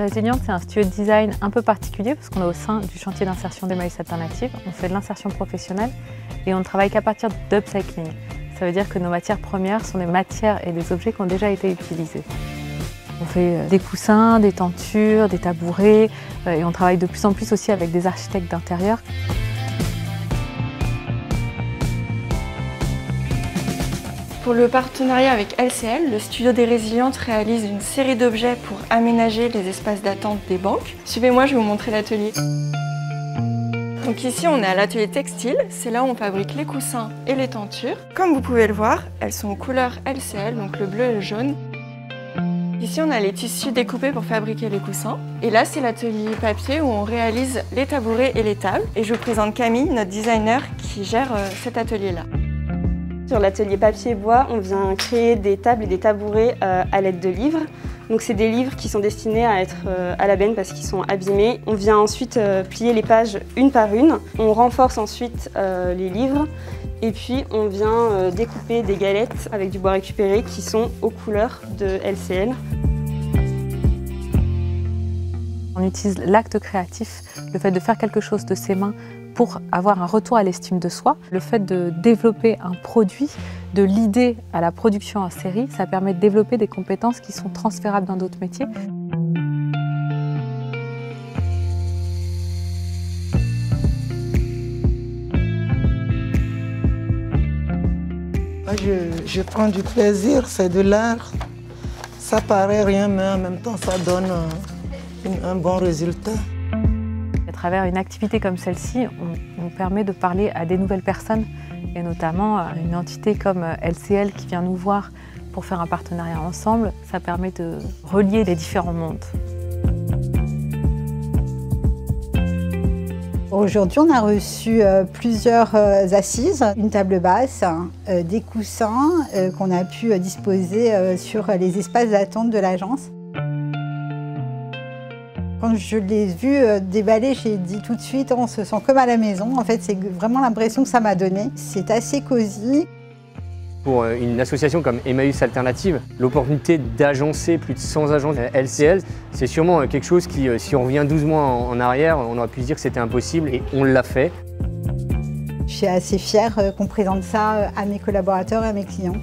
Résiliente, c'est un studio de design un peu particulier parce qu'on est au sein du chantier d'insertion d'Emmaüs Alternative. On fait de l'insertion professionnelle et on ne travaille qu'à partir d'upcycling. Ça veut dire que nos matières premières sont des matières et des objets qui ont déjà été utilisés. On fait des coussins, des tentures, des tabourets et on travaille de plus en plus aussi avec des architectes d'intérieur. Pour le partenariat avec LCL, le Studio des Résilientes réalise une série d'objets pour aménager les espaces d'attente des banques. Suivez-moi, je vais vous montrer l'atelier. Donc ici, on est à l'atelier textile. C'est là où on fabrique les coussins et les tentures. Comme vous pouvez le voir, elles sont aux couleurs LCL, donc le bleu et le jaune. Ici, on a les tissus découpés pour fabriquer les coussins. Et là, c'est l'atelier papier où on réalise les tabourets et les tables. Et je vous présente Camille, notre designer, qui gère cet atelier-là. Sur l'atelier papier et bois, on vient créer des tables et des tabourets à l'aide de livres. Donc c'est des livres qui sont destinés à être à la benne parce qu'ils sont abîmés. On vient ensuite plier les pages une par une. On renforce ensuite les livres. Et puis on vient découper des galettes avec du bois récupéré qui sont aux couleurs de LCL. On utilise l'acte créatif, le fait de faire quelque chose de ses mains pour avoir un retour à l'estime de soi. Le fait de développer un produit, de l'idée à la production en série, ça permet de développer des compétences qui sont transférables dans d'autres métiers. Je prends du plaisir, c'est de l'art. Ça paraît rien, mais en même temps, ça donne un bon résultat. À travers une activité comme celle-ci, on permet de parler à des nouvelles personnes, et notamment à une entité comme LCL qui vient nous voir pour faire un partenariat ensemble. Ça permet de relier les différents mondes. Aujourd'hui, on a reçu plusieurs assises, une table basse, des coussins qu'on a pu disposer sur les espaces d'attente de l'agence. Quand je l'ai vu déballer, j'ai dit tout de suite, on se sent comme à la maison. En fait, c'est vraiment l'impression que ça m'a donné. C'est assez cosy. Pour une association comme Emmaüs Alternative, l'opportunité d'agencer plus de 100 agences LCL, c'est sûrement quelque chose qui, si on revient 12 mois en arrière, on aurait pu se dire que c'était impossible et on l'a fait. Je suis assez fière qu'on présente ça à mes collaborateurs et à mes clients.